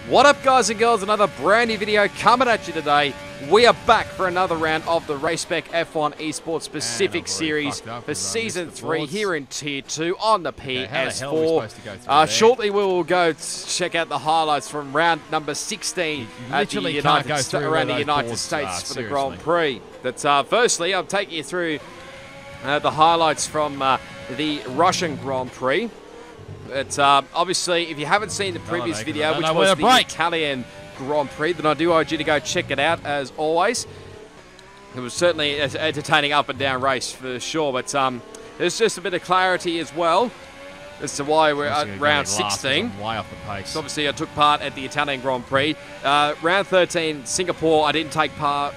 What up, guys and girls? Another brand new video coming at you today. We are back for another round of the Spec F1 Esports Pacific Series for Season 3 here in Tier 2 on the PS4. Shortly we will go check out the highlights from round number 16 at the around the United States for the Grand Prix. But firstly, I'm taking you through the highlights from the Russian Grand Prix. But obviously, if you haven't seen the previous video, which was the Italian Grand Prix, then I do urge you to go check it out, as always. It was certainly an entertaining up and down race for sure, but there's just a bit of clarity as well as to why we're at round 16. Way off the pace. So obviously, I took part at the Italian Grand Prix. Round 13, Singapore, I didn't take part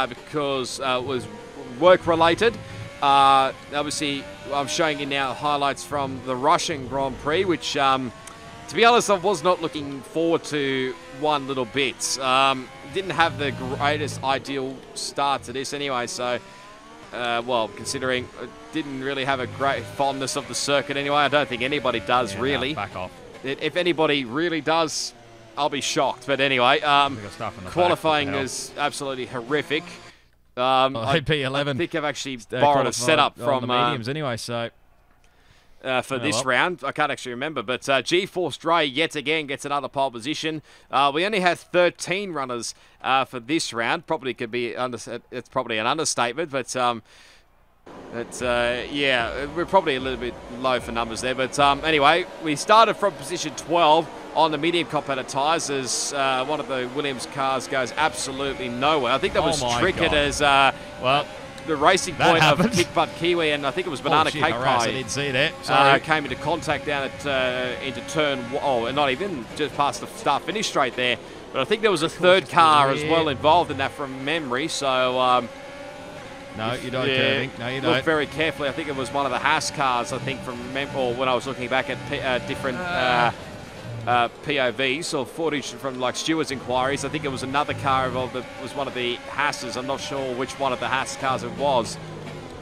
because it was work-related. Obviously, I'm showing you now highlights from the Russian Grand Prix, which, to be honest, I was not looking forward to one little bit. Didn't have the greatest ideal start to this anyway, so, well, considering I didn't really have a great fondness of the circuit anyway. I don't think anybody does, really. No, back off. If anybody really does, I'll be shocked. But anyway, qualifying is absolutely horrific. P11. I think I've actually borrowed a setup from the mediums anyway, so for this round. I can't actually remember, but G-Force Dre yet again gets another pole position. We only had 13 runners for this round. Probably could be it's probably an understatement, but yeah, we're probably a little bit low for numbers there. But anyway, we started from position 12 on the medium competitor tyres as one of the Williams cars goes absolutely nowhere. I think that was triggered as well, the racing point of Kick Butt Kiwi, and I think it was Banana Cake Pie. I didn't see that. Came into contact down at into turn, not even just past the start-finish straight there. But I think there was a third car as well involved in that from memory. So no, you don't, curving. No, you don't. Look very carefully. I think it was one of the Haas cars, I think, from or when I was looking back at different POVs or footage from like Stewart's inquiries. I think it was another car involved that was one of the Haas's. I'm not sure which one of the Haas cars it was.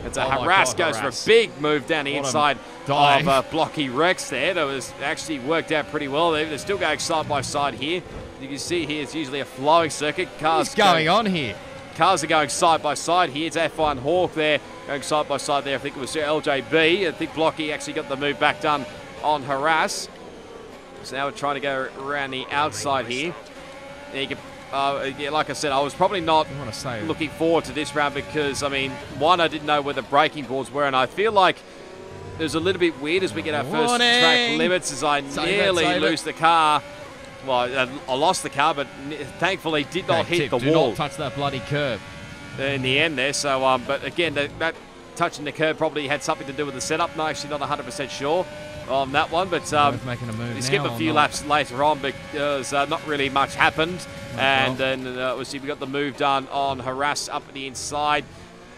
It's a Harass goes for a big move down the inside of Blocky Rex there. That was actually worked out pretty well. They're still going side by side here. You can see here it's usually a flowing circuit. What's going on here? Cars are going side by side here. It's F1 Hawk there going side by side there. I think it was LJB. I think Blocky actually got the move back done on Harass. So now we're trying to go around the outside here. You can, yeah, like I said, I was probably not looking forward to this round because, I mean, one, I didn't know where the braking boards were, and I feel like it was a little bit weird as we get our first track limits as I nearly lose the car. Well, I lost the car, but thankfully did not hit the wall. Do not touch that bloody curb. In the end there, so, but again, that touching the curb probably had something to do with the setup. No, actually not 100% sure on that one, but we skip a few laps later on because not really much happened. And then obviously we got the move done on Harass up at the inside.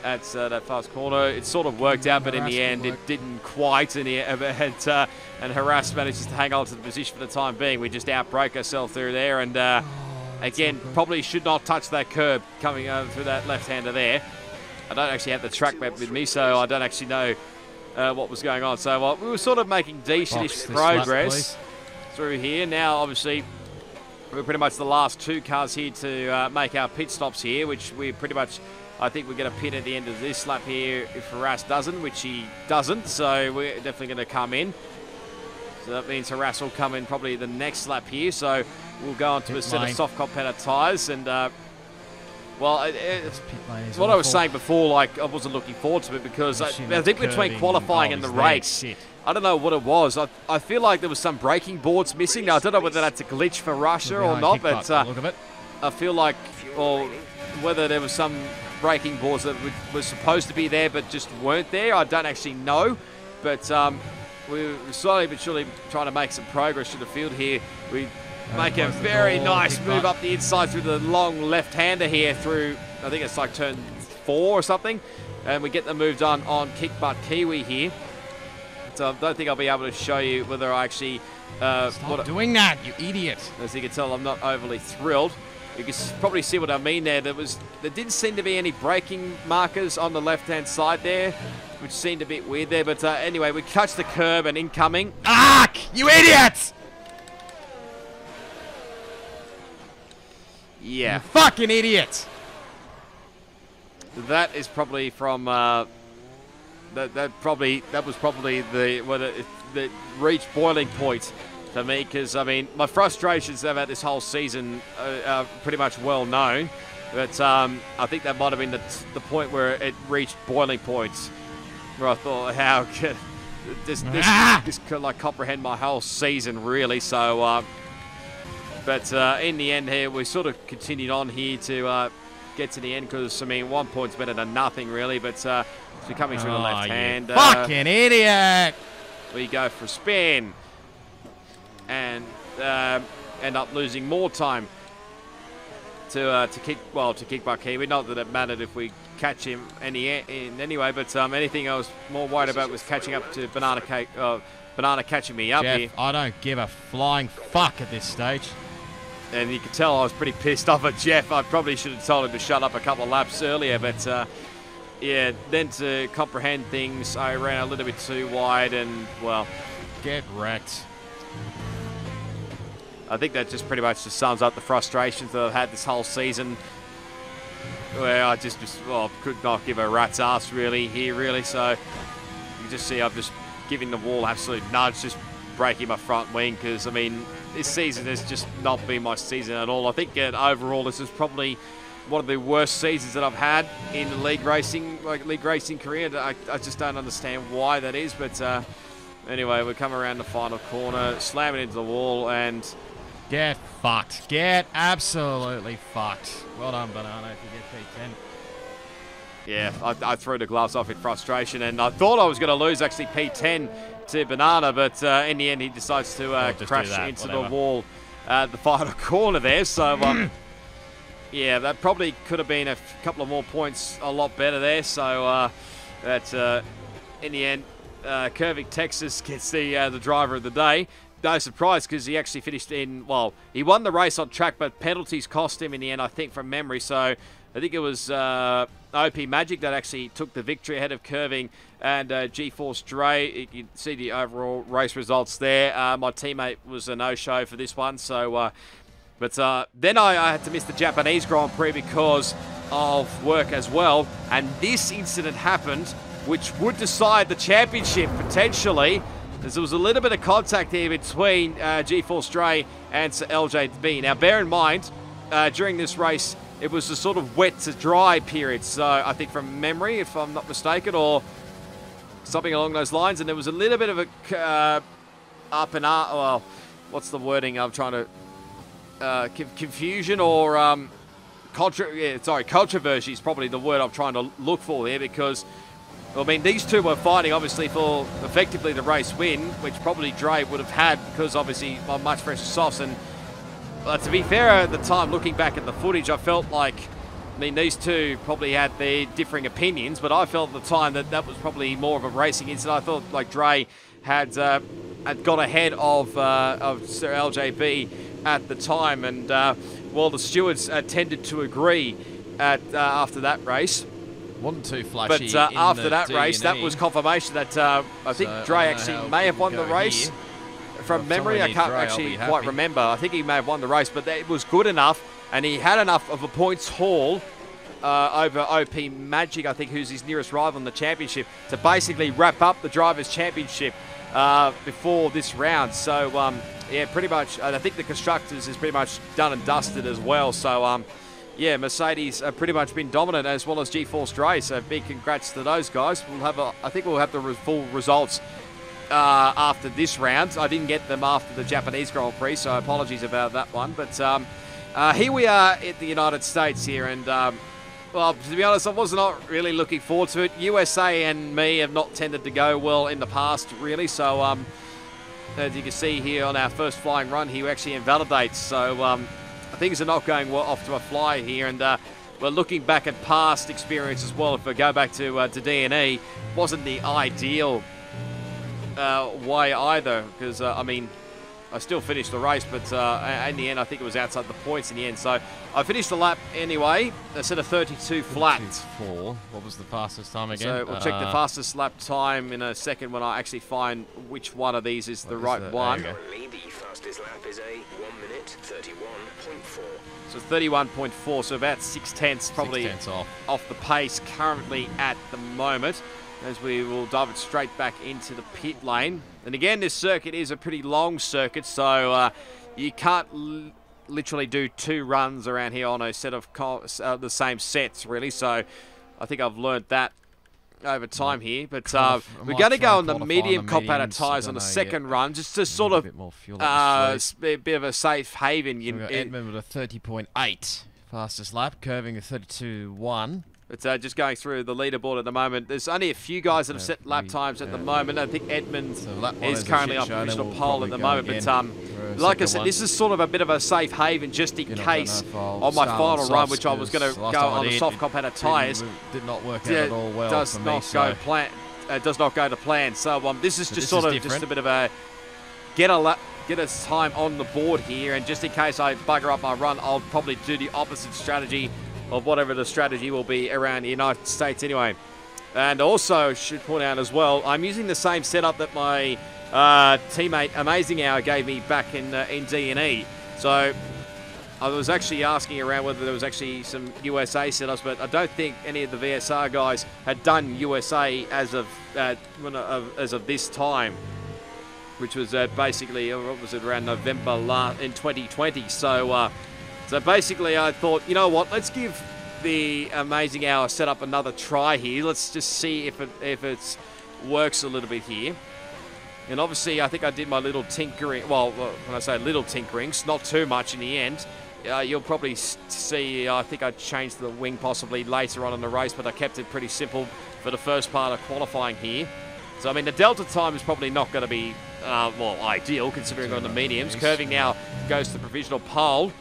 That's that fast corner. It sort of worked out, but in the end it didn't quite. And Harass manages to hang on to the position for the time being. We just outbroke ourselves through there, and again, probably should not touch that curb coming over through that left-hander there. I don't actually have the track map with me, so I don't actually know what was going on. So we were sort of making decent progress through here. Now, obviously, we're pretty much the last two cars here to make our pit stops here, which we pretty much, I think we're going to pit at the end of this lap here if Harass doesn't, which he doesn't. So we're definitely going to come in. So that means Harass will come in probably the next lap here. So we'll go on to a set of soft competitor tyres and well, what I was saying before, like, I wasn't looking forward to it because I think between qualifying and the race, I don't know what it was. I feel like there was some braking boards missing. Now, I don't know whether that's a glitch for Russia or not, but I feel like, or whether there was some braking boards that were supposed to be there but just weren't there. I don't actually know, but we're slowly but surely trying to make some progress to the field here. We make a very nice move up the inside through the long left-hander here through, I think it's like turn 4 or something. And we get the move done on Kick Butt Kiwi here. So I don't think I'll be able to show you whether I actually... Stop doing that, you idiot. As you can tell, I'm not overly thrilled. You can probably see what I mean there. There didn't seem to be any braking markers on the left-hand side there, which seemed a bit weird there. But anyway, we touched the curb and incoming. Ark! You idiot! Yeah. You fucking idiot! That is probably from that was probably the reached boiling point for me, because I mean my frustrations about this whole season are pretty much well known, but I think that might have been the point where it reached boiling points, where I thought, how could this could like comprehend my whole season really? So, but in the end here we sort of continued on here to get to the end, because I mean 1 point's better than nothing really, but it's coming through the left hand. Fucking idiot! We go for a spin and end up losing more time to kick by Kiwi. Not that it mattered if we catch him anyway, but anything I was more worried about was catching up to Banana catching me up Jeff, here. I don't give a flying fuck at this stage. And you can tell I was pretty pissed off at Jeff. I probably should have told him to shut up a couple of laps earlier, but yeah, then to comprehend things, I ran a little bit too wide and, well... Get wrecked. I think that just pretty much just sums up the frustrations that I've had this whole season, where I just could not give a rat's ass really here, really. So you can just see I'm just giving the wall absolute nudge, just breaking my front wing, because, I mean, this season has just not been my season at all. I think overall this is probably one of the worst seasons that I've had in the league racing career. I just don't understand why that is, but anyway, we come around the final corner, slam it into the wall, and... Get fucked. Get absolutely fucked. Well done, Banana, if you get P10. Yeah, I threw the gloves off in frustration, and I thought I was going to lose actually P10 to Banana, but in the end he decides to crash into the wall at the final corner there. So yeah, that probably could have been a couple of more points, a lot better there. So in the end, Curving Texas gets the driver of the day. No surprise, because he actually finished in, well, he won the race on track, but penalties cost him in the end, I think, from memory. So I think it was OP Magic that actually took the victory ahead of Curving and G-Force Dre. You can see the overall race results there. My teammate was a no-show for this one. So, but then I had to miss the Japanese Grand Prix because of work as well. And this incident happened, which would decide the championship potentially. There was a little bit of contact here between G-Force Dre and LJB. Now, bear in mind, during this race, it was a sort of wet to dry period. So I think from memory, if I'm not mistaken, or something along those lines. And there was a little bit of a well, what's the wording I'm trying to... confusion or... controversy is probably the word I'm trying to look for here, because... I mean, these two were fighting, obviously, for effectively the race win, which probably Dre would have had because, obviously, on much fresher softs. And to be fair, at the time, looking back at the footage, I felt like, I mean, these two probably had their differing opinions, but I felt at the time that that was probably more of a racing incident. I thought, like, Dre had got ahead of Sir LJB at the time, and, well, the stewards tended to agree after that race. Wasn't too flashy. But after that race, that was confirmation that I think Dre actually may have won the race. From memory, I can't actually quite remember. I think he may have won the race, but it was good enough, and he had enough of a points haul over OP Magic, I think, who's his nearest rival in the championship, to basically wrap up the Drivers' Championship before this round. So, yeah, pretty much, I think the Constructors is pretty much done and dusted as well. So, yeah, Mercedes have pretty much been dominant, as well as G-Force Dre. So big congrats to those guys. I think we'll have the full results after this round. I didn't get them after the Japanese Grand Prix, so apologies about that one. But here we are at the United States here, and well, to be honest, I was not really looking forward to it. USA and me have not tended to go well in the past, really. So as you can see here on our first flying run, he actually invalidates. So things are not going well off to a fly here, and we're looking back at past experience as well. If we go back to D&E, wasn't the ideal way either, because I mean, I still finished the race, but in the end, I think it was outside the points in the end. So I finished the lap anyway. I set a 32 flat. 34. What was the fastest time again? So we'll check the fastest lap time in a second when I actually find which one of these is the right one. Fastest lap is a 1 minute 31.4. So 31.4, so about 6/10 probably 6/10 off the pace currently at the moment, as we will dive it straight back into the pit lane. And again, this circuit is a pretty long circuit, so you can't literally do 2 runs around here on a set of the same sets, really. So I think I've learned that over time here, but we're going to go on the medium compactor tyres on the second run, just to sort of be a bit of a safe haven. We've got Edmund with a 30.8 fastest lap, curving a 32.1. But just going through the leaderboard at the moment, there's only a few guys that have set lap times at the moment. I think Edmund is currently on provisional pole at the moment. But like I said, this is sort of a bit of a safe haven just in case on my final run, which I was going to go on the soft compactor tyres. Did not work out at all well. Does not go to plan. So this is just sort of just a bit of a get us time on the board here, and just in case I bugger up my run, I'll probably do the opposite strategy of whatever the strategy will be around the United States anyway. And also should point out as well, I'm using the same setup that my teammate Amazing Hour gave me back in D&E. So I was actually asking around whether there was actually some USA setups, but I don't think any of the VSR guys had done USA as of this time, which was basically, what was it, around November in 2020. So basically I thought, you know what, let's give the Amazing Hour setup another try here. Let's just see if it works a little bit here. And obviously I think I did my little tinkering, well, when I say little tinkerings, not too much in the end. You'll probably see, I think I changed the wing possibly later on in the race, but I kept it pretty simple for the first part of qualifying here. So I mean, the delta time is probably not going to be, well, ideal considering on the mediums. Curving now goes to provisional pole.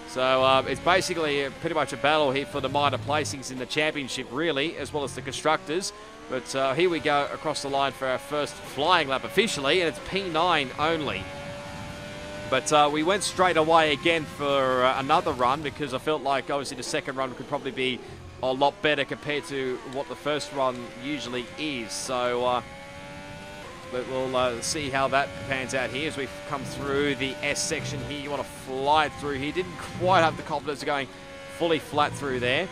So it's basically pretty much a battle here for the minor placings in the championship, really, as well as the constructors. But here we go across the line for our first flying lap officially, and it's P9 only. But we went straight away again for another run, because I felt like obviously the second run could probably be a lot better compared to what the first run usually is. So but we'll see how that pans out here as we come through the S section here. You want to fly through here. Didn't quite have the confidence of going fully flat through there.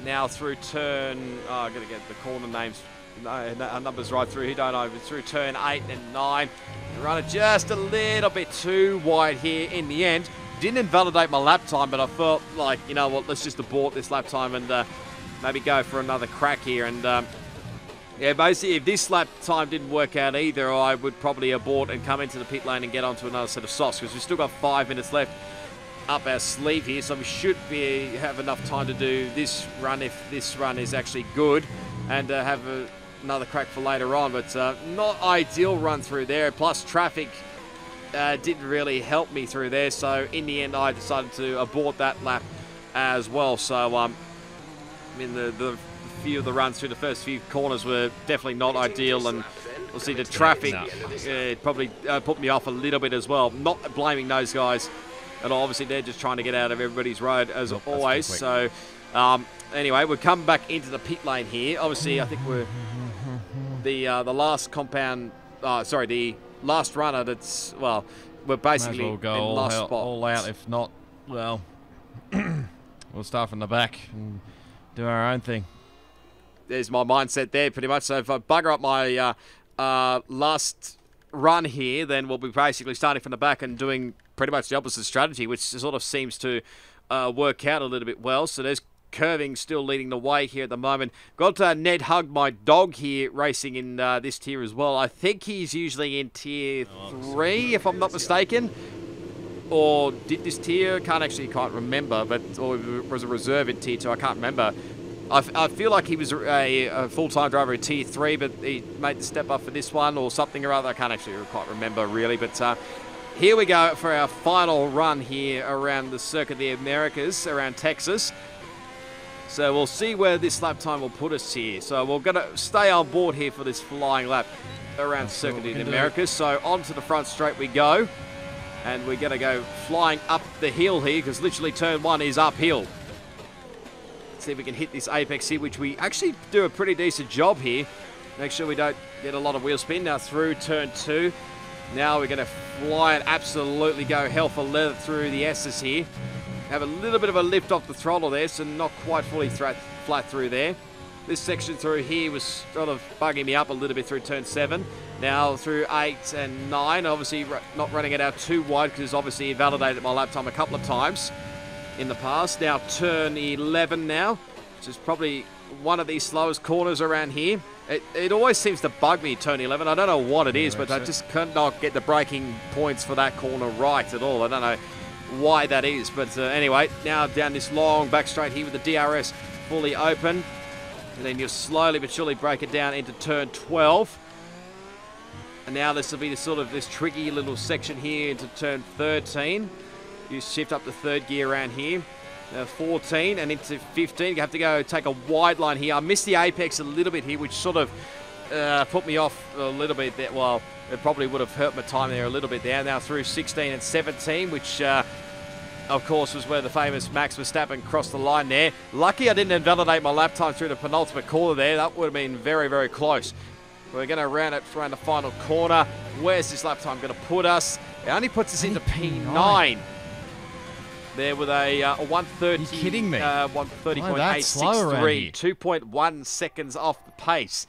Now through turn, I've got to get the corner names, numbers right through here, don't I? Through turn 8 and 9. Run it just a little bit too wide here in the end. Didn't invalidate my lap time, but I felt like, you know what, let's just abort this lap time and maybe go for another crack here. And yeah, basically, if this lap time didn't work out either, I would probably abort and come into the pit lane and get onto another set of softs, because we've still got 5 minutes left up our sleeve here, so we should have enough time to do this run if this run is actually good, and have another crack for later on. But not ideal run through there, plus traffic didn't really help me through there, so in the end I decided to abort that lap as well. So I mean, the few of the runs through the first few corners were definitely not ideal, and we'll see the traffic probably put me off a little bit as well. Not blaming those guys at all. Obviously they're just trying to get out of everybody's road as always. So anyway, we'll come back into the pit lane here. Obviously I think we're the last compound, sorry, the last runner that's, well, we're basically well go in all last spot. All out. If not, well, we'll start from the back and do our own thing. There's my mindset there pretty much. So if I bugger up my last run here, then we'll be basically starting from the back and doing pretty much the opposite strategy, which sort of seems to work out a little bit well. So there's curving still leading the way here at the moment. Got Ned Hug, my dog, here racing in this tier as well. I think he's usually in tier 3, if I'm not mistaken. Or did this tier? Can't remember, but or was a reserve in tier 2. I can't remember. I feel like he was a full-time driver in tier 3, but he made the step up for this one or something or other. I can't actually quite remember really, but here we go for our final run here around the Circuit of the Americas, around Texas. So we'll see where this lap time will put us here. So we're going to stay on board here for this flying lap around Circuit of the Americas. So onto the front straight we go. And we're going to go flying up the hill here, because literally turn 1 is uphill. Let's see if we can hit this apex here, which we actually do a pretty decent job here. Make sure we don't get a lot of wheel spin. Now through turn 2. Now we're going to fly and absolutely go hell for leather through the S's here. Have a little bit of a lift off the throttle there, so not quite fully flat through there. This section through here was sort of bugging me up a little bit through turn 7. Now through 8 and 9, obviously not running it out too wide because obviously it validated my lap time a couple of times in the past. Now turn 11 now, which is probably one of these slowest corners around here. It always seems to bug me, turn 11. I don't know what it is, but I just cannot get the braking points for that corner right at all. I don't know why that is, but anyway, now down this long back straight here with the DRS fully open, and then you'll slowly but surely break it down into turn 12. And now this will be the sort of this tricky little section here into turn 13. You shift up the third gear around here. 14 and into 15. You have to go take a wide line here. I missed the apex a little bit here, which sort of put me off a little bit there. Well, it probably would have hurt my time there a little bit there. Now through 16 and 17, which of course was where the famous Max Verstappen crossed the line there. Lucky I didn't invalidate my lap time through the penultimate corner there. That would have been very, very close. We're going to round it around the final corner. Where's this lap time going to put us? It only puts us into P9. There with a 130. Are you kidding me? 130.863, 2.1 seconds off the pace.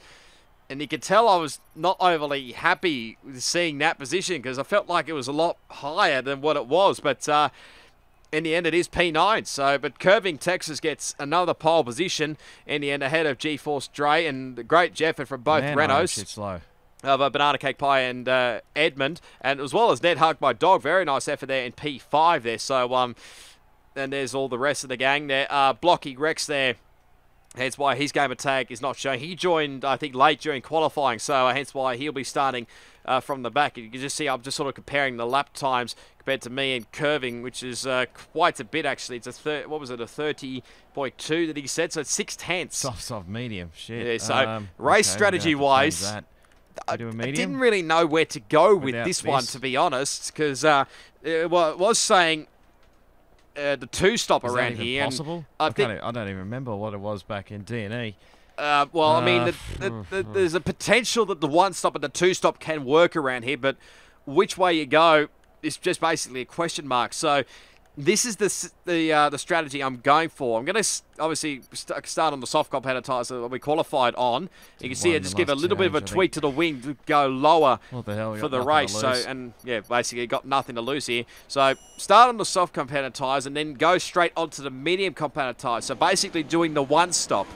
And you could tell I was not overly happy with seeing that position because I felt like it was a lot higher than what it was. But in the end, it is P9. So, but Curving Texas gets another pole position in the end ahead of G-Force Dre, and the great effort from both Renaults. It's slow. Of Banana Cake Pie and Edmund, and as well as Ned Hug by Dog. Very nice effort there in P5 there. So, and there's all the rest of the gang there. Blocky Rex there. Hence why his gamer tag is not showing. He joined, I think, late during qualifying, so hence why he'll be starting from the back. You can just see I'm just sort of comparing the lap times compared to me and Curving, which is quite a bit actually. It's a what was it, a 30.2 that he said? So it's 6/10. Soft medium. Shit. Yeah. So race strategy wise, I didn't really know where to go with this one, to be honest, because it was saying the two-stop around here. Possible? I don't even remember what it was back in D&E. Well, I mean, there's a potential that the one-stop and the two-stop can work around here, but which way you go is just basically a question mark. So this is the strategy I'm going for. I'm going to obviously start on the soft compound tyres that we qualified on. You can see it just give a little bit of a tweak to the wing to go lower for the race. So, and yeah, basically got nothing to lose here. So start on the soft compound tyres and then go straight onto the medium compound tyres. So basically doing the one stop.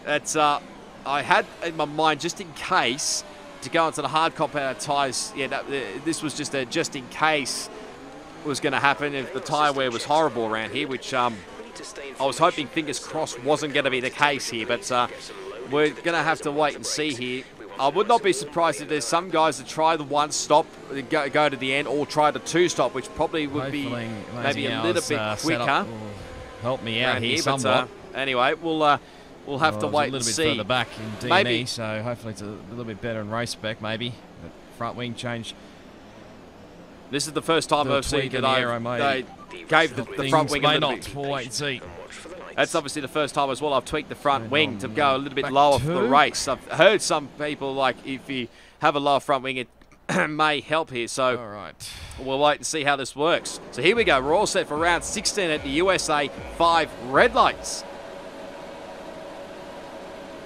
That's I had in my mind just in case to go onto the hard compound tyres. Yeah, this was just a just in case was going to happen if the tyre wear was horrible around here, which I was hoping, fingers crossed, wasn't going to be the case here, but we're going to have to wait and see here. I would not be surprised if there's some guys that try the one stop, go to the end, or try the two stop, which probably would be maybe a little bit quicker. Help me out here somewhat. But, anyway, we'll have to wait and see. A little bit further back in D&E, so hopefully it's a little bit better in race spec, maybe. The front wing change. This is the first time I've seen that they gave the front wing a little bit. Wait and see. That's obviously the first time as well I've tweaked the front wing to go a little bit lower for the race. I've heard some people, like, if you have a lower front wing, it may help here. So we'll wait and see how this works. So here we go. We're all set for round 16 at the USA 5 red lights.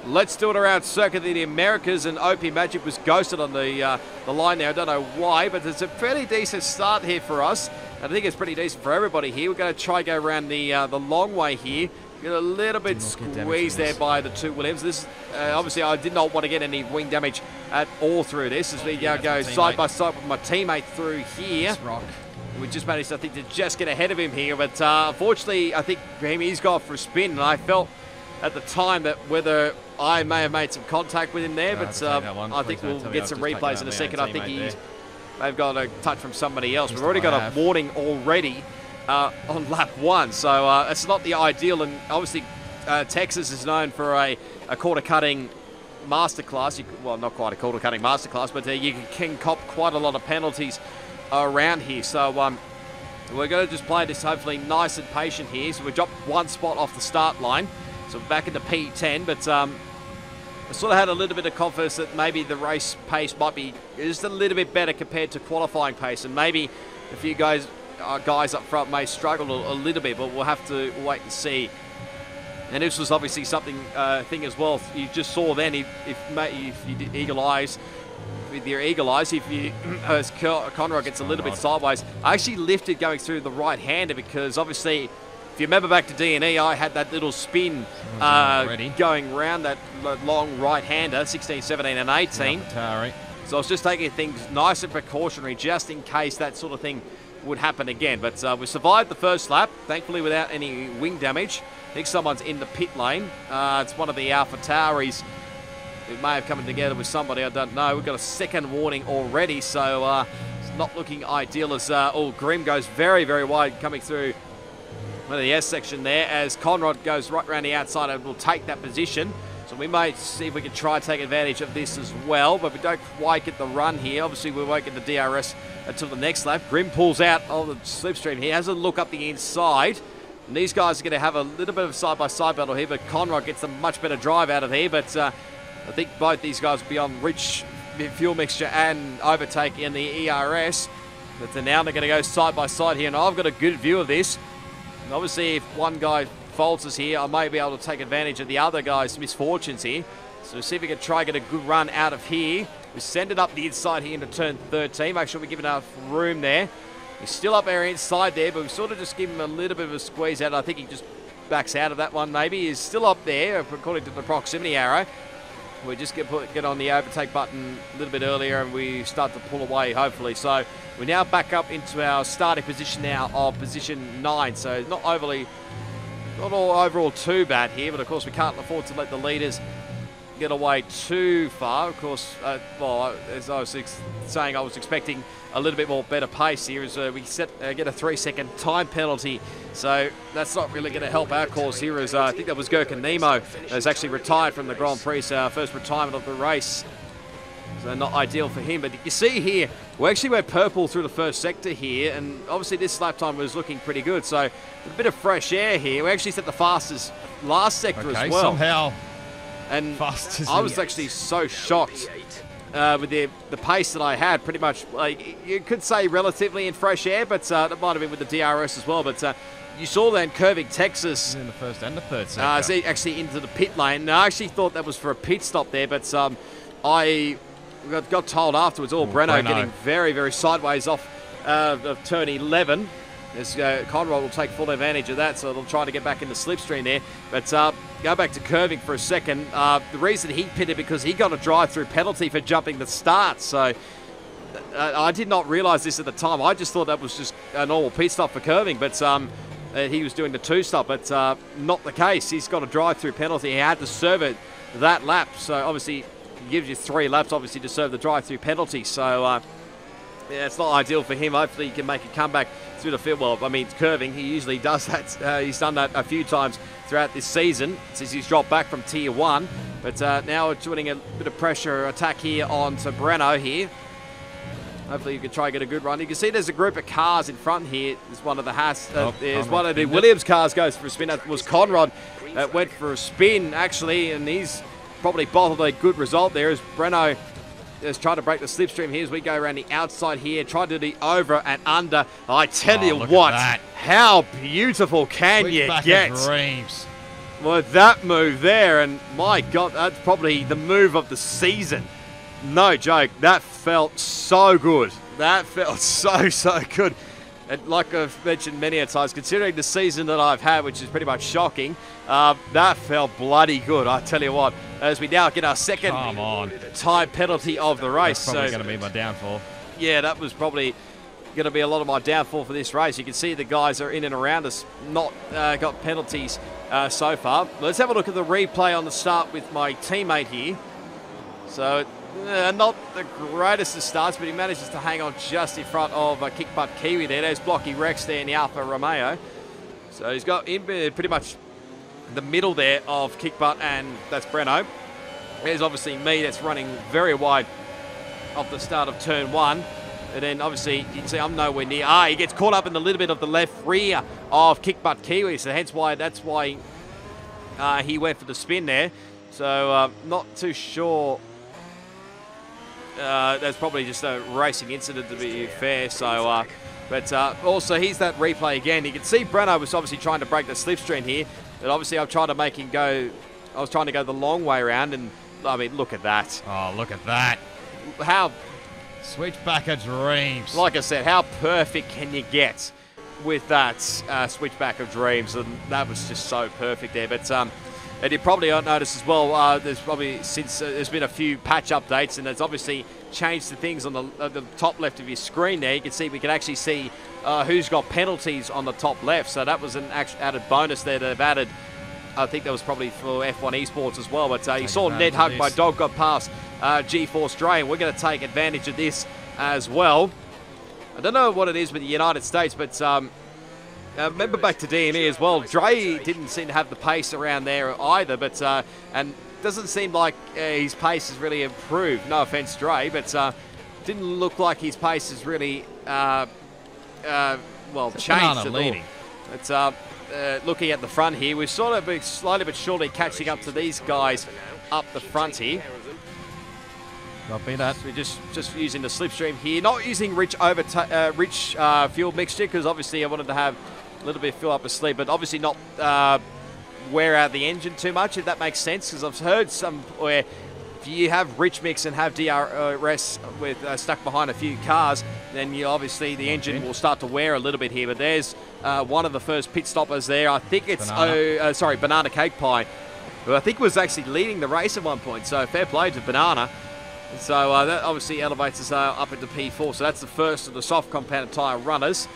Let's do it around circuit in the Americas, and OP Magic was ghosted on the line there. I don't know why, but it's a fairly decent start here for us. I think it's pretty decent for everybody here. We're going to try go around the long way here. Get a little bit squeezed there by the two Williams. This obviously I did not want to get any wing damage at all through this as we go side by side with my teammate through here. We just managed, I think, to just get ahead of him here, but unfortunately, I think he's gone for a spin, and I felt at the time that whether I may have made some contact with him there, but I think we'll get some replays in a second. I think they've got a touch from somebody else. We've already got a warning already on lap 1, so it's not the ideal. And obviously, Texas is known for a quarter cutting masterclass. Well, not quite a quarter cutting masterclass, but you can cop quite a lot of penalties around here. So we're going to just play this hopefully nice and patient here. So we dropped one spot off the start line. So we're back into P10, but I sort of had a little bit of confidence that maybe the race pace might be just a little bit better compared to qualifying pace, and maybe a few guys up front may struggle a little bit, but we'll have to wait and see. And this was obviously something thing as well. You just saw then if you did eagle eyes. With your eagle eyes, if you as Conrad gets a little bit sideways, I actually lifted going through the right-hander because obviously, if you remember back to D&E, I had that little spin going around that long right-hander, 16, 17, and 18. So I was just taking things nice and precautionary just in case that sort of thing would happen again. But we survived the first lap, thankfully without any wing damage. I think someone's in the pit lane. It's one of the Alpha Tauris. It may have come together with somebody, I don't know. We've got a second warning already, so it's not looking ideal as Grim goes very, very wide coming through the S section there as Conrad goes right around the outside and will take that position. So we might see if we can try and take advantage of this as well, but we don't quite get the run here. Obviously, we won't get the DRS until the next lap. Grim pulls out on the slipstream. He has a look up the inside. And these guys are going to have a little bit of side-by-side battle here, but Conrad gets a much better drive out of here, but I think both these guys will be on rich fuel mixture and overtake in the ERS. But now they're going to go side by side here, and I've got a good view of this. And obviously, if one guy falters here, I may be able to take advantage of the other guy's misfortunes here. So see if we can try and get a good run out of here. We send it up the inside here into turn 13. Make sure we give enough room there. He's still up our inside there, but we sort of just give him a little bit of a squeeze out. I think he just backs out of that one maybe. He's still up there, according to the proximity arrow. We just get on the overtake button a little bit earlier and we start to pull away, hopefully. So we're now back up into our starting position now of position 9. So not overall too bad here, but of course we can't afford to let the leaders get away too far. Of course, well, as I was saying, I was expecting a little bit more better pace here as we get a 3-second time penalty. So that's not really going to help our cause here as I think that was Gurkha Nemo has actually retired from the Grand Prix, so first retirement of the race. So not ideal for him, but you see here, we actually went purple through the first sector here, and obviously this lap time was looking pretty good. So a bit of fresh air here. We actually set the fastest last sector as well. Somehow. And I was actually so shocked with the pace that I had, pretty much, like you could say relatively in fresh air, but that might have been with the DRS as well. But you saw then curving Texas in the first and the third sector. Actually into the pit lane. Now, I actually thought that was for a pit stop there, but I got told afterwards, Breno getting very, very sideways off of turn 11. As Conrad will take full advantage of that, so they'll try to get back in the slipstream there. But go back to curving for a second. The reason he pitted because he got a drive-through penalty for jumping the start. So I did not realise this at the time. I just thought that was just a normal pit stop for curving, but he was doing the 2-stop. But not the case. He's got a drive-through penalty. He had to serve it that lap. So obviously, it gives you 3 laps, obviously, to serve the drive-through penalty. So yeah, it's not ideal for him. Hopefully he can make a comeback through the field. Well, I mean, curving, he usually does that. He's done that a few times throughout this season since he's dropped back from Tier 1. But now we're putting a bit of pressure attack here onto Breno here. Hopefully you can try and get a good run. You can see there's a group of cars in front here. There's one of the there's one of the Williams cars goes for a spin. That was Conrad that went for a spin, actually, and he's probably bottled a good result there as Breno has tried to break the slipstream here as we go around the outside here. Tried to do the over and under. I tell you what, how beautiful can you get? Dreams. Well, that move there, and my God, that's probably the move of the season. No joke, that felt so good. That felt so good. And like I've mentioned many a times, considering the season that I've had, which is pretty much shocking, that felt bloody good, I tell you what. As we now get our second time penalty of the race. That's probably going to be my downfall. Yeah, that was probably going to be a lot of my downfall for this race. You can see the guys are in and around us, not got penalties so far. Let's have a look at the replay on the start with my teammate here. So not the greatest of starts, but he manages to hang on just in front of Kick Butt Kiwi there. There's Blocky Rex there in the Alfa Romeo. So he's got in pretty much the middle there of Kick Butt, and that's Breno. There's obviously me that's running very wide off the start of turn 1. And then obviously you can see I'm nowhere near. He gets caught up in a little bit of the left rear of Kick Butt Kiwi, so that's why he went for the spin there. So not too sure. That's probably just a racing incident, to be fair. So, but also here's that replay again. You can see Breno was obviously trying to break the slipstream here, but obviously I've tried to make him go. I was trying to go the long way around, and I mean, look at that. Oh, look at that. How switchback of dreams. Like I said, how perfect can you get with that switchback of dreams? And that was just so perfect there. But and you probably noticed as well, there's probably since there's been a few patch updates, and it's obviously changed the things on the top left of your screen there. You can see, we can actually see who's got penalties on the top left. So that was an added bonus there that they've added. I think that was probably for F1 Esports as well. But you saw Ned Hug, my dog, got past G4 Stray, and we're going to take advantage of this as well. I don't know what it is with the United States, but remember back to DME as well, Dre didn't seem to have the pace around there either, but and doesn't seem like his pace has really improved. No offense, Dre, but didn't look like his pace has really well changed at all. It's looking at the front here, we're sort of been slowly but surely catching up to these guys up the front here. Copy that. So we're just using the slipstream here, not using rich fuel mixture, because obviously I wanted to have a little bit of fill up a sleeve, but obviously not wear out the engine too much, if that makes sense, because I've heard some where if you have rich mix and have DRS with stuck behind a few cars, then you obviously the engine will start to wear a little bit here. But there's one of the first pit stoppers there. I think it's Banana Cake Pie, who I think was actually leading the race at one point. So fair play to Banana. So that obviously elevates us up into P4. So that's the first of the soft compounded tyre runners.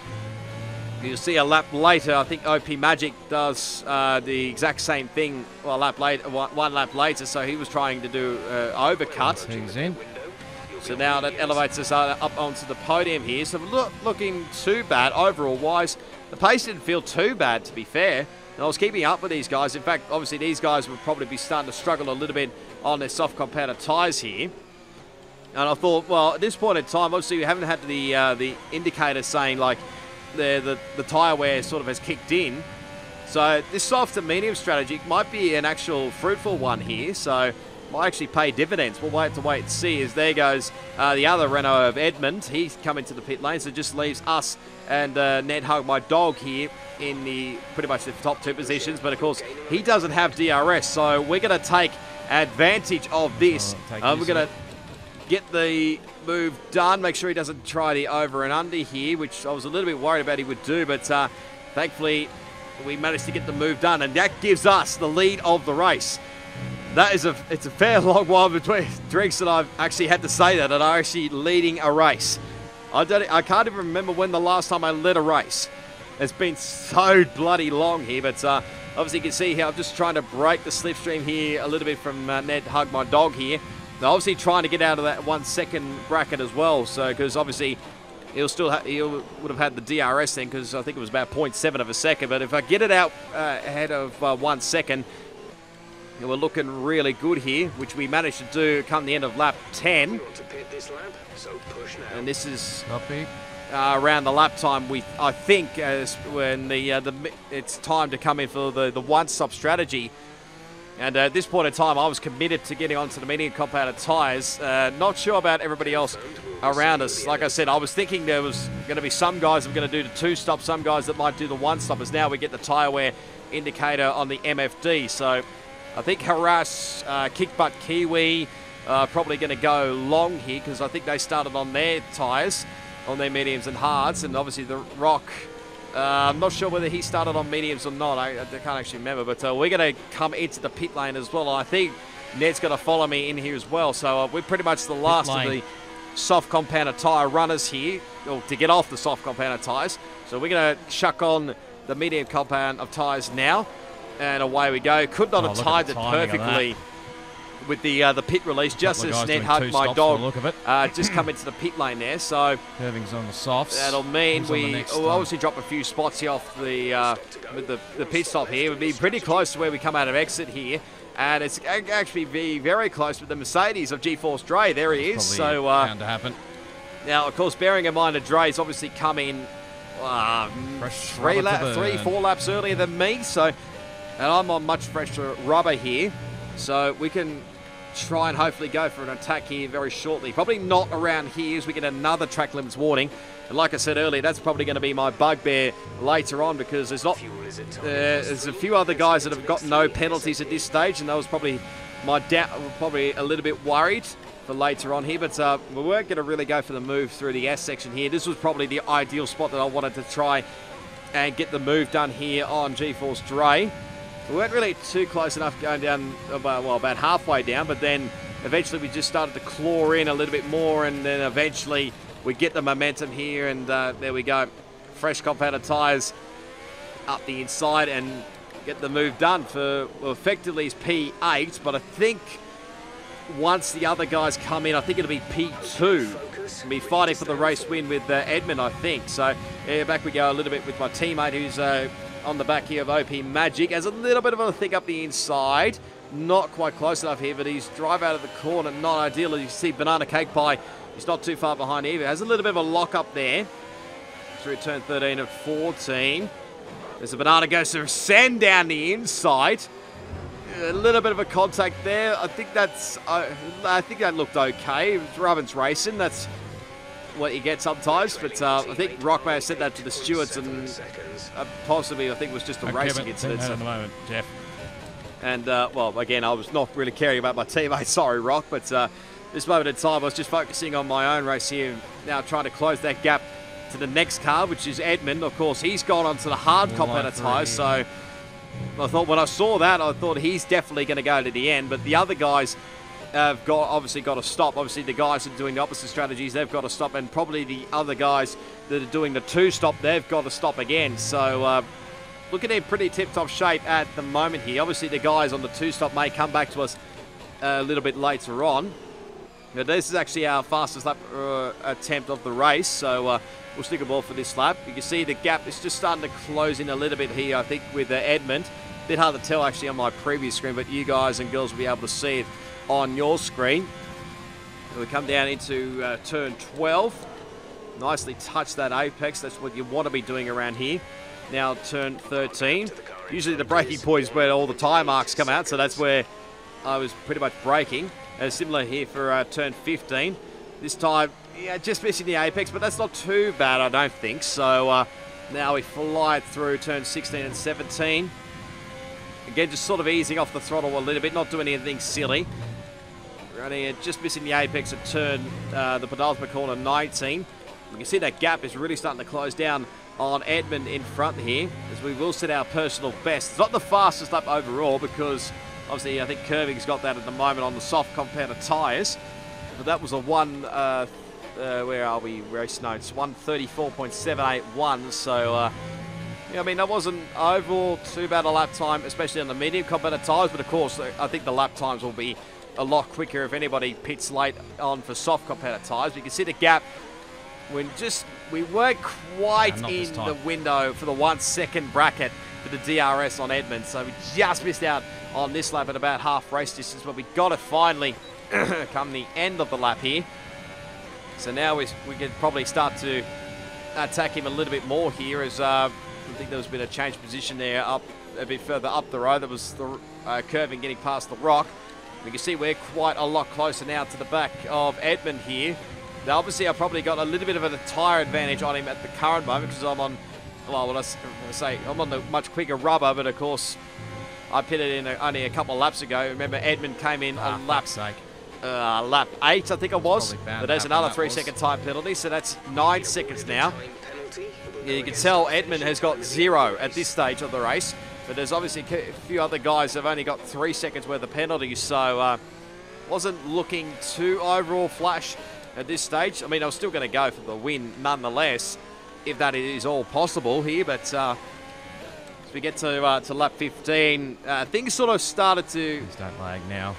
You'll see a lap later, I think OP Magic does the exact same thing. Well, one lap later, so he was trying to do overcut. He's in. So now that elevates us up onto the podium here. So looking too bad overall wise. The pace didn't feel too bad, to be fair. And I was keeping up with these guys. In fact, obviously these guys would probably be starting to struggle a little bit on their soft compounded tyres here. And I thought, well, at this point in time, obviously we haven't had the indicator saying like the tyre wear sort of has kicked in. So this soft to medium strategy might be an actual fruitful one here. So might actually pay dividends. We'll have to wait and see. As there goes the other Renault of Edmund. He's coming to the pit lane, so it just leaves us and Ned Hug, my dog, here in the pretty much the top two positions. But of course, he doesn't have DRS, so we're going to take advantage of this. We're going to get the move done. Make sure he doesn't try the over and under here, which I was a little bit worried about he would do. But thankfully, we managed to get the move done, and that gives us the lead of the race. That is it's a fair long while between drinks that I've actually had to say that, and I'm actually leading a race. I can't even remember when the last time I led a race. It's been so bloody long here, but obviously you can see here I'm just trying to break the slipstream here a little bit from Ned Hug, my dog here. They're obviously trying to get out of that 1 second bracket as well, so because obviously he would have had the DRS then, because I think it was about 0.7 of a second. But if I get it out ahead of 1 second, we're looking really good here, which we managed to do come the end of lap 10. And this is around the lap time I think when it's time to come in for the one-stop strategy. And at this point in time, I was committed to getting onto the medium compounded tyres. Not sure about everybody else around us. Like I said, I was thinking there was going to be some guys that were going to do the two-stop, some guys that might do the one-stop, as now we get the tyre wear indicator on the MFD. So I think Harass, Kickbutt Kiwi, probably going to go long here, because I think they started on their tyres, on their mediums and hards. And obviously the Rock, I'm not sure whether he started on mediums or not. I can't actually remember. But we're going to come into the pit lane as well. I think Ned's going to follow me in here as well. So we're pretty much the last of the soft compounded tyre runners here, or to get off the soft compounded tyres. So we're going to chuck on the medium compound of tyres now. And away we go. Could not have timed it perfectly with the pit release, just as Ned Hug, my dog, just come into the pit lane there. So curving's on the softs. That'll mean we will obviously drop a few spots here off with the pit stop here. We'll be pretty close to where we come out of exit here. And it's actually be very close with the Mercedes of G-Force Dre. There he is. So bound to happen. Now, of course, bearing in mind that Dre's obviously come in 3-4 laps earlier than me. So, and I'm on much fresher rubber here. So we can try and hopefully go for an attack here very shortly. Probably not around here as we get another track limits warning. And like I said earlier, that's probably going to be my bugbear later on, because there's not there's a few other guys that have got no penalties at this stage, and that was probably my doubt. Probably a little bit worried for later on here, but we weren't going to really go for the move through the S section here. This was probably the ideal spot that I wanted to try and get the move done here on G-Force Dre. We weren't really too close enough going down, well, about halfway down, but then eventually we just started to claw in a little bit more, and then eventually we get the momentum here, and there we go. Fresh compounded tyres up the inside and get the move done for, well, effectively is P8, but I think once the other guys come in, I think it'll be P2. We'll be fighting for the race win with Edmund, I think. So, yeah, back we go a little bit with my teammate who's on the back here of OP Magic. Has a little bit of a thing up the inside. Not quite close enough here, but he's drive out of the corner. Not ideal. As you see, Banana Cake Pie, he's not too far behind either. Has a little bit of a lock up there through turn 13 of 14. There's a Banana goes to send down the inside. A little bit of a contact there. I think that's. I think that looked okay. Robin's racing. That's what you get sometimes. But I think Rock may have said that to the stewards, and possibly I think it was just a racing incident. At the moment, Jeff. And well, again, I was not really caring about my teammate. Sorry, Rock. But this moment in time, I was just focusing on my own race here. Now trying to close that gap to the next car, which is Edmund. Of course, he's gone onto the hard compounded tyres. So I thought when I saw that, I thought he's definitely going to go to the end. But the other guys have obviously got to stop. Obviously, the guys that are doing the opposite strategies, they've got to stop. And probably the other guys that are doing the two-stop, they've got to stop again. So looking in pretty tip-top shape at the moment here. Obviously, the guys on the two-stop may come back to us a little bit later on. Now, this is actually our fastest lap attempt of the race. So we'll stick a ball for this lap. You can see the gap is just starting to close in a little bit here, I think, with Edmund. A bit hard to tell, actually, on my previous screen, but you guys and girls will be able to see it on your screen. We come down into turn 12. Nicely touch that apex. That's what you want to be doing around here. Now turn 13. Usually the braking point is where all the tyre marks come out, so that's where I was pretty much braking. Similar here for turn 15. This time, yeah, just missing the apex, but that's not too bad, I don't think. So now we fly it through turn 16 and 17. Again, just sort of easing off the throttle a little bit, not doing anything silly. Running just missing the apex at turn, the penultimate corner 19. You can see that gap is really starting to close down on Edmund in front here, as we will set our personal best. It's not the fastest lap overall, because obviously I think Curving's got that at the moment on the soft compounded tyres. But that was a where are we? Race notes 1:34.781. So yeah, I mean, that wasn't overall too bad a lap time, especially on the medium compounded tyres. But of course, I think the lap times will be a lot quicker if anybody pits late on for soft compounded tyres. You can see the gap. We weren't quite in the window for the 1 second bracket for the DRS on Edmund. So we just missed out on this lap at about half race distance, but we got it finally come the end of the lap here. So now we can probably start to attack him a little bit more here, as I think there's been a change of position there up a bit further up the road. That was the Curving getting past the rock. We can see we're quite a lot closer now to the back of Edmund here. Now, obviously, I've probably got a little bit of a tyre advantage on him at the current moment, because I'm on, well, what I say, I'm on the much quicker rubber, but of course, I pitted in only a couple of laps ago. Remember, Edmund came in on lap 8, I think it was. But there's another 3-second time penalty, so that's 9 seconds now. Yeah, you can tell Edmund has got 0 at this stage of the race, but there's obviously a few other guys that have only got 3 seconds worth of penalties, so wasn't looking too overall flash at this stage. I mean, I was still going to go for the win nonetheless, if that is all possible here. But as we get to lap 15, things sort of started to... Please don't lag now.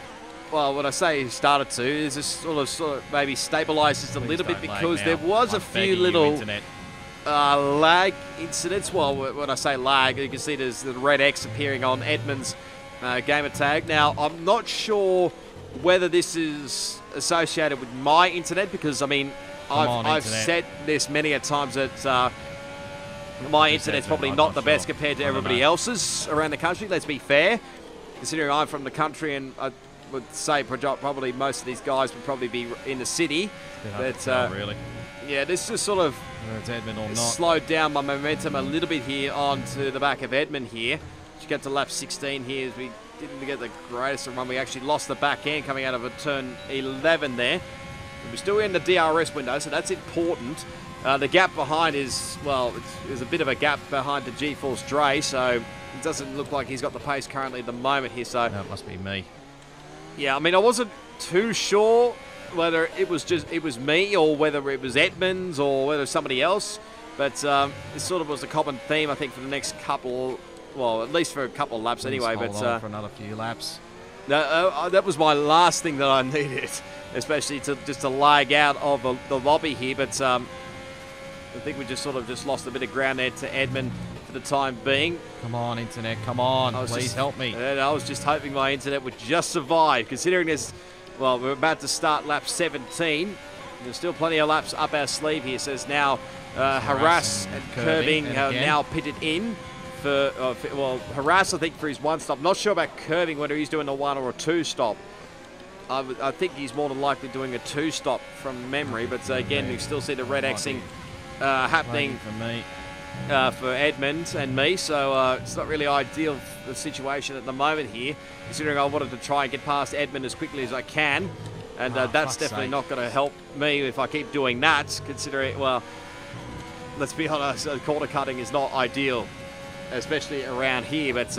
Well, what I say started to is this sort of maybe stabilises a little bit, because there was a few little lag incidents. Well, when I say lag, you can see there's the red X appearing on Edmund's gamer tag. Now, I'm not sure whether this is associated with my internet, because I mean, I've said this many a times that my internet's probably not the best compared to everybody else's around the country. Let's be fair. considering I'm from the country, and I would say probably most of these guys would probably be in the city. But really. Yeah, this just sort of slowed down my momentum a little bit here onto the back of Edmund here. Just get to lap 16 here as we didn't get the greatest run. We actually lost the back end coming out of a turn 11 there. We're still in the DRS window, so that's important. The gap behind is, well, there's a bit of a gap behind the G-Force Dre, so it doesn't look like he's got the pace currently at the moment here. So that must be me. Yeah, I mean, I wasn't too sure whether it was me or whether it was Edmonds or whether somebody else, but this sort of was a common theme, I think, for the next couple, well, at least for a couple of laps anyway. But for another few laps. That was my last thing that I needed, especially just to lag out of the lobby here. But I think we just lost a bit of ground there to Edmund for the time being. Come on, internet, come on, please help me. And I was just hoping my internet would just survive, considering this. Well, we're about to start lap 17. There's still plenty of laps up our sleeve here. So it's now Harass and Curving now pitted in. Well, Harass, I think, for his one stop. Not sure about Curving, whether he's doing a one or a two stop. I think he's more than likely doing a two stop from memory. But again, we still see the red Xing happening for Edmund and me. So it's not really ideal, the situation at the moment here, considering I wanted to try and get past Edmund as quickly as I can. And that's definitely not going to help me if I keep doing that, considering, well, let's be honest, corner cutting is not ideal, especially around here. But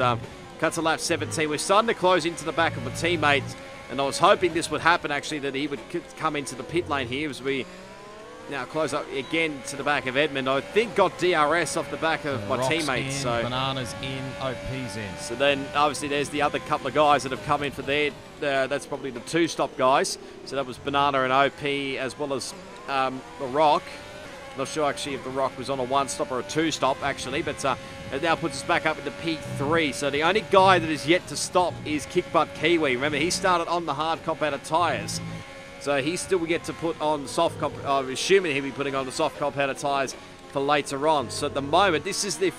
cut to lap 17. We're starting to close into the back of my teammates, and I was hoping this would happen, actually, that he would come into the pit lane here as we now close up again to the back of Edmund. I think got DRS off the back of my teammates. So Bananas in, OP's in. So then obviously there's the other couple of guys that have come in for their, that's probably the two stop guys. So that was Banana and OP, as well as The Rock. Not sure actually if The Rock was on a one stop or a two stop actually, but it now puts us back up into P3. So the only guy that is yet to stop is Kickbutt Kiwi. Remember, he started on the hard compounder tyres. So he still will get to put on soft I'm assuming he'll be putting on the soft compounder tyres for later on. So at the moment, this is the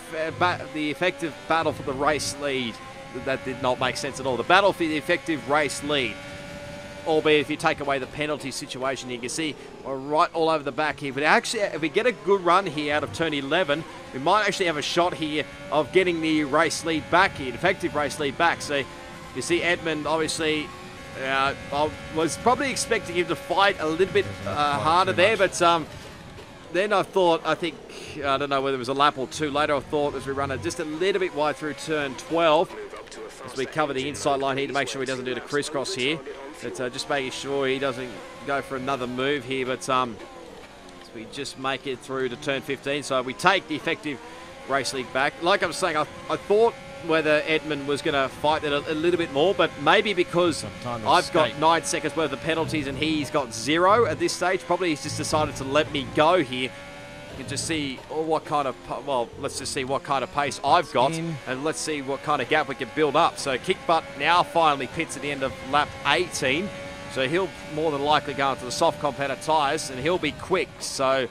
effective battle for the race lead. That did not make sense at all. The battle for the effective race lead. Albeit if you take away the penalty situation, you can see we're right all over the back here. But actually, if we get a good run here out of turn 11, we might actually have a shot here of getting the race lead back here, the effective race lead back. So you see Edmund, obviously, I was probably expecting him to fight a little bit harder there, but then I don't know whether it was a lap or two later, I thought as we run it just a little bit wide through turn 12, as we cover the inside line here to make sure he doesn't do the crisscross here. But just making sure he doesn't go for another move here, but we just make it through to turn 15. So we take the effective race lead back. Like I was saying, I thought whether Edmund was going to fight it a little bit more, but maybe because I've got 9 seconds worth of penalties and he's got 0 at this stage, probably he's just decided to let me go here. You can just see what kind of, well, let's just see what kind of pace I've got, and let's see what kind of gap we can build up. So Kickbutt now finally pits at the end of lap 18, so he'll more than likely go into the soft compounder tyres, and he'll be quick. So,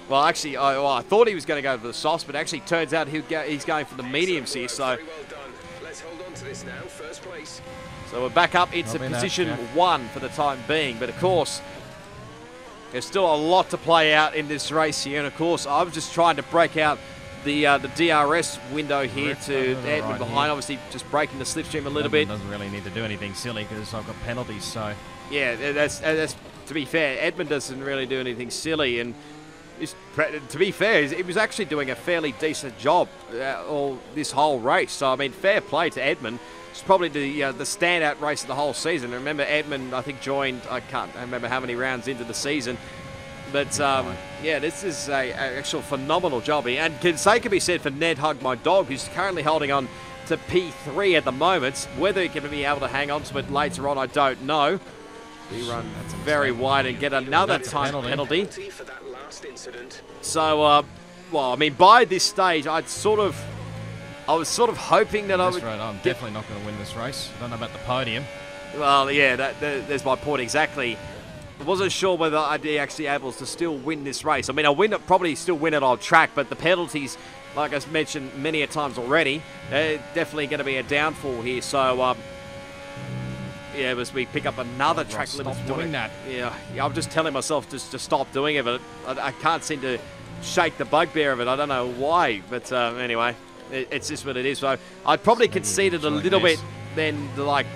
well, actually, I thought he was going to go for the softs, but actually turns out he's going for the mediums here. So, let's hold on to this now, first place. So we're back up into position 1 for the time being, but of course, there's still a lot to play out in this race here, and of course, I'm just trying to break out the DRS window here to Edmund behind, obviously just breaking the slipstream a little bit. Doesn't really need to do anything silly because I've got penalties, so. Yeah, that's to be fair, Edmund doesn't really do anything silly, and to be fair, he was actually doing a fairly decent job all this whole race. So, I mean, fair play to Edmund. It's probably the standout race of the whole season. Remember, Edmund, I think, joined, I can't remember how many rounds into the season. But, yeah, this is an actual phenomenal job here. And can be said for Ned Hug, my dog, who's currently holding on to P3 at the moment. Whether he can be able to hang on to it later on, I don't know. We run very wide and get another time penalty. So, well, I mean, by this stage, I was sort of hoping that I would. I'm definitely not going to win this race. I don't know about the podium. Well, yeah, there's my point exactly. I wasn't sure whether I'd be actually able to still win this race. I mean, probably still win it on track, but the penalties like I mentioned many a times already, definitely going to be a downfall here. So, yeah, as we pick up another track limit. Stop doing that. Yeah, I'm just telling myself just to stop doing it, but I can't seem to shake the bugbear of it. I don't know why, but anyway, it's just what it is. So I probably conceded a little bit then, like,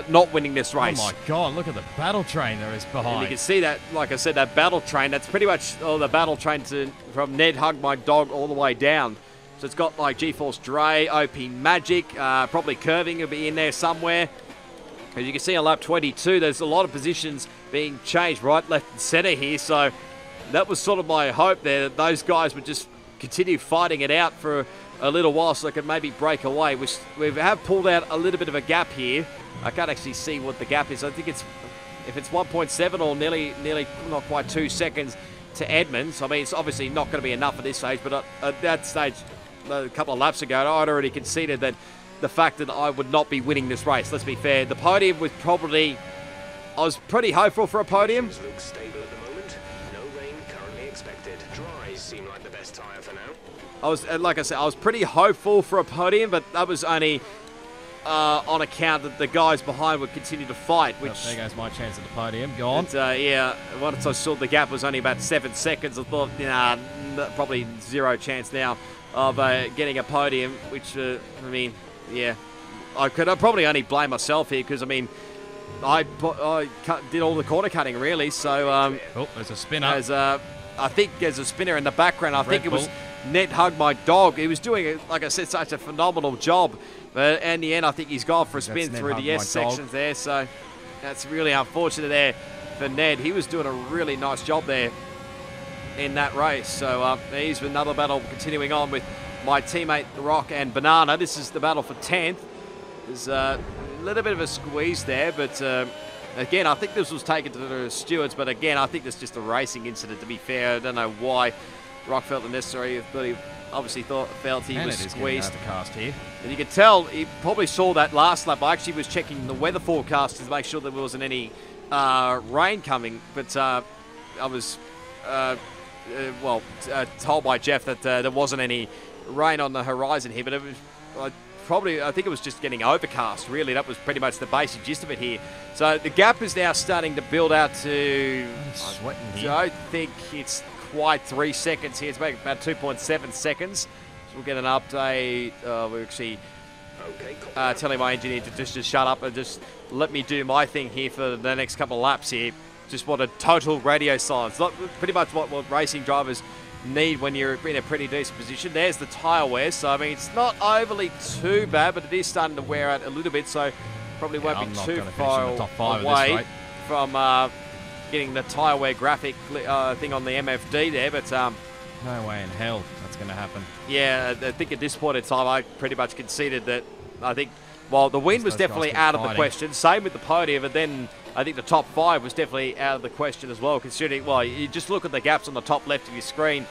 not winning this race. Oh my God, look at the battle train there is behind. And you can see that, like I said, that battle train, that's pretty much the battle train from Ned Hug My Dog all the way down. So it's got like GeForce Dre, OP Magic, probably Curving will be in there somewhere. As you can see on lap 22, there's a lot of positions being changed right, left and centre here. So that was sort of my hope there, that those guys would just continue fighting it out for a little while so they could maybe break away. We have pulled out a little bit of a gap here. I can't actually see what the gap is. I think it's, if it's 1.7 or nearly not quite 2 seconds to Edmonds. I mean, it's obviously not going to be enough at this stage, but at that stage, a couple of laps ago, I'd already conceded that the fact that I would not be winning this race. Let's be fair. The podium was probably, I was pretty hopeful for a podium. Look stable at the moment. No rain currently expected. Dries seem like the best tyre for now. I was, like I said, I was pretty hopeful for a podium, but that was only on account that the guys behind would continue to fight. Which there goes my chance at the podium. Go on. Yeah, once I saw the gap was only about 7 seconds, I thought, nah, probably zero chance now of getting a podium. Which I mean, yeah, I could probably only blame myself here because I mean, I did all the corner cutting really. So oh, there's a spinner. I think there's a spinner in the background. I think it was Ned Hug My Dog. He was doing, like I said, such a phenomenal job. But in the end, I think he's gone for a spin through the S sections there. So that's really unfortunate there for Ned. He was doing a really nice job there in that race. So here's another battle continuing on with my teammate Rock and Banana. This is the battle for 10th. There's a little bit of a squeeze there, but again, I think this was taken to the stewards. But again, I think it's just a racing incident, to be fair. I don't know why Rock felt it necessary, but he obviously felt he was squeezed. Here. And you can tell he probably saw that last lap. I actually was checking the weather forecast to make sure there wasn't any rain coming, but I was told by Jeff that there wasn't any rain on the horizon here, but it was I think it was just getting overcast, really. That was pretty much the basic gist of it here. So the gap is now starting to build out to, I don't think it's quite 3 seconds here. It's about 2.7 seconds. So we'll get an update. We're actually telling my engineer to just shut up and just let me do my thing here for the next couple of laps here. Just want a total radio silence. Pretty much what racing drivers need when you're in a pretty decent position. There's the tyre wear. So, I mean, it's not overly too bad, but it is starting to wear out a little bit. So, probably won't be too far away from getting the tyre wear graphic thing on the MFD there. But no way in hell that's going to happen. Yeah, I think at this point in time, I pretty much conceded that. I think, well, the win was definitely out of the question. Same with the podium, but then I think the top 5 was definitely out of the question as well, considering, well, you just look at the gaps on the top left of your screen.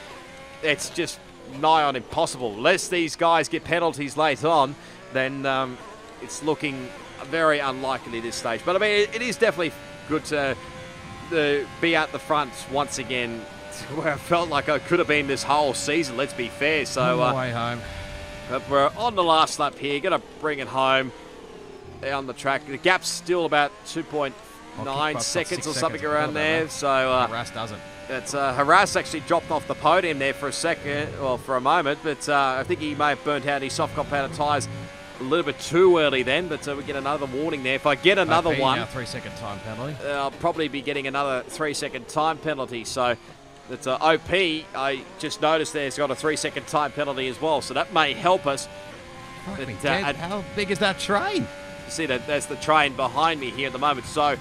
It's just nigh on impossible. Unless these guys get penalties late on, then it's looking very unlikely at this stage. But, I mean, it is definitely good to be at the front once again, where I felt like I could have been this whole season, let's be fair. So on the way home. But we're on the last lap here. Going to bring it home down the track. The gap's still about 2.9 seconds or something around there. So Harass doesn't. It's Harass actually dropped off the podium there for a second, well, for a moment. But I think he may have burnt out his soft compounded tyres a little bit too early then. But we get another warning there. If I get another one, now 3-second time penalty. I'll probably be getting another 3-second time penalty. So that's OP. I just noticed there's got a 3-second time penalty as well. So that may help us. But, how big is that train? You see that there's the train behind me here at the moment. So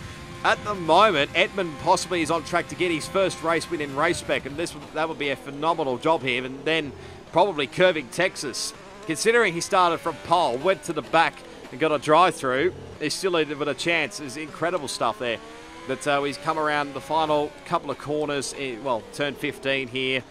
at the moment, Edmund possibly is on track to get his first race win in race spec, and that would be a phenomenal job here. And then probably Curving Texas, considering he started from pole, went to the back and got a drive through, he's still a chance. There's incredible stuff there. But he's come around the final couple of corners, well, turn 15 here.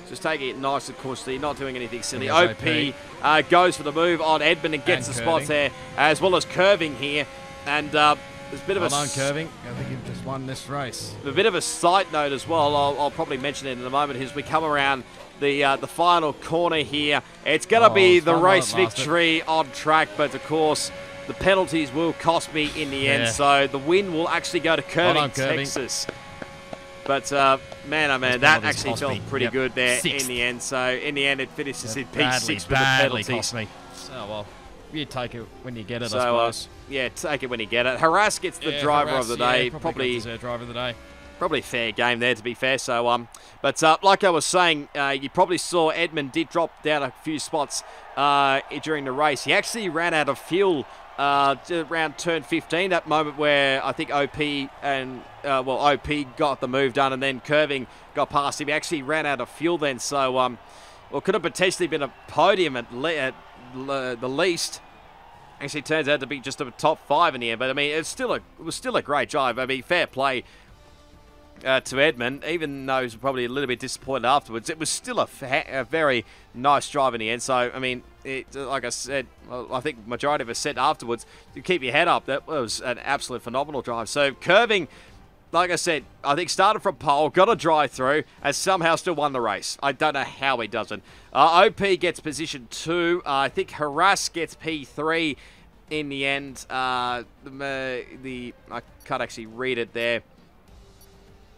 Just taking it nice and cautiously, not doing anything silly. OP goes for the move on Edmund and gets the spots there, as well as Curving here. And there's a bit of a... Curving. I think you've just won this race. A bit of a side note as well, I'll probably mention it in a moment, as we come around the final corner here. It's going to be the race victory on track, but of course the penalties will cost me in the end, so the win will actually go to Kirby, Texas. But man, oh man, that actually felt pretty good there in the end. So in the end, it finishes in P6 with the penalties. Cost me. Oh well, you take it when you get it, I suppose. Yeah, take it when you get it. Harass gets the driver of the day. Probably driver of the day. Probably fair game there, to be fair. So but like I was saying, you probably saw Edmund did drop down a few spots during the race. He actually ran out of fuel around turn 15, that moment where I think OP and OP got the move done, and then Curving got past him. He actually ran out of fuel then, so well, could have potentially been a podium at the least. Actually turns out to be just a top 5 in the end, but I mean, it was still a great drive. I mean, fair play to Edmund, even though he was probably a little bit disappointed afterwards. It was still a very nice drive in the end. So, I mean, like I said, I think majority of us said afterwards, to keep your head up, that was an absolute phenomenal drive. So, Curving, like I said, I think started from pole, got a drive through, and somehow still won the race. I don't know how he doesn't. OP gets position 2. I think Harass gets P3 in the end. I can't actually read it there.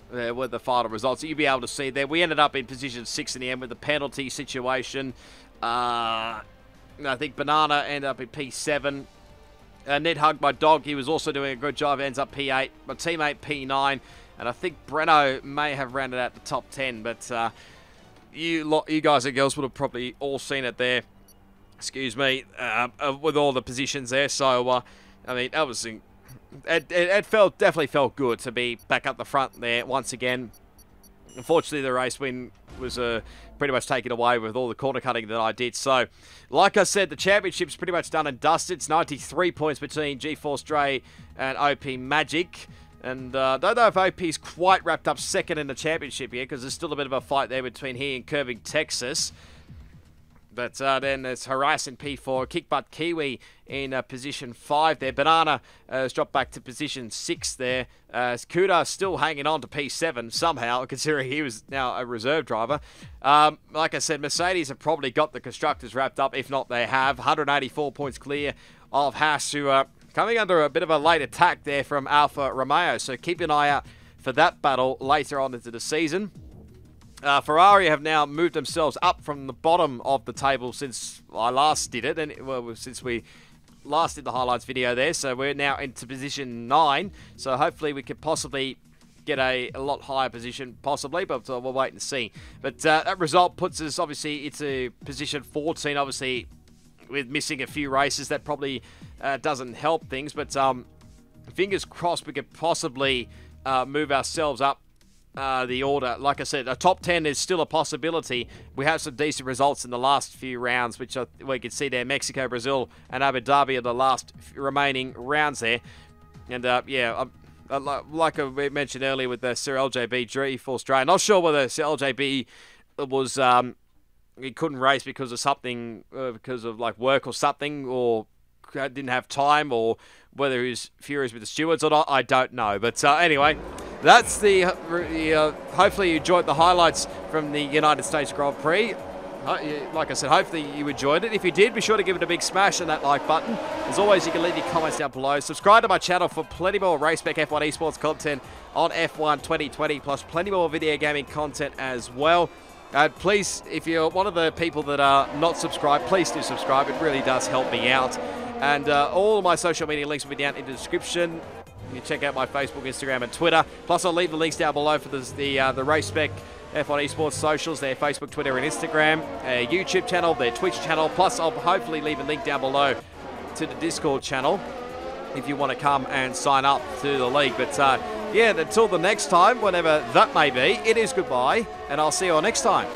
With the final results, you'll be able to see there. We ended up in position 6 in the end with the penalty situation. I think Banana ended up in P7. Ned Hugged my dog. He was also doing a good job. Ends up P8. My teammate P9. And I think Breno may have rounded out the top 10. But you guys and girls would have probably all seen it there. Excuse me. With all the positions there. So, I mean, that was... It definitely felt good to be back up the front there once again. Unfortunately, the race win was pretty much taken away with all the corner cutting that I did. So, like I said, the championship's pretty much done and dusted. It's 93 points between GeForce Dre and OP Magic. And I don't know if OP's quite wrapped up second in the championship yet, because there's still a bit of a fight there between he and Curving Texas. But then there's Harass in P4, Kickbutt Kiwi in position 5 there. Banana has dropped back to position 6 there. Kuda still hanging on to P7 somehow, considering he was now a reserve driver. Like I said, Mercedes have probably got the constructors wrapped up. If not, they have. 184 points clear of Haas, who are coming under a bit of a late attack there from Alfa Romeo. So keep an eye out for that battle later on into the season. Ferrari have now moved themselves up from the bottom of the table since I last did it, and since we last did the highlights video there. So we're now into position 9. So hopefully we could possibly get a lot higher position, possibly, but we'll wait and see. But that result puts us obviously into position 14. Obviously, with missing a few races, that probably doesn't help things. But fingers crossed we could possibly move ourselves up the order. Like I said, a top 10 is still a possibility. We have some decent results in the last few rounds, which we can see there. Mexico, Brazil, and Abu Dhabi are the last remaining rounds there. And yeah, like I mentioned earlier with the Sir LJB GeForce Dre, not sure whether Sir LJB was he couldn't race because of something, because of like work or something, or didn't have time, or whether he was furious with the stewards or not, I don't know. But anyway, that's the hopefully you enjoyed the highlights from the United States Grand Prix. Like I said, hopefully you enjoyed it. If you did, be sure to give it a big smash on that like button. As always, you can leave your comments down below. Subscribe to my channel for plenty more Spec F1 Esports content on F1 2020, plus plenty more video gaming content as well. Please, if you're one of the people that are not subscribed, please do subscribe. It really does help me out. And all of my social media links will be down in the description. You can check out my Facebook, Instagram, and Twitter. Plus, I'll leave the links down below for the Spec F1 Esports socials, their Facebook, Twitter, and Instagram, YouTube channel, their Twitch channel. Plus, I'll hopefully leave a link down below to the Discord channel if you want to come and sign up to the league. But yeah, until the next time, whenever that may be, it is goodbye, and I'll see you all next time.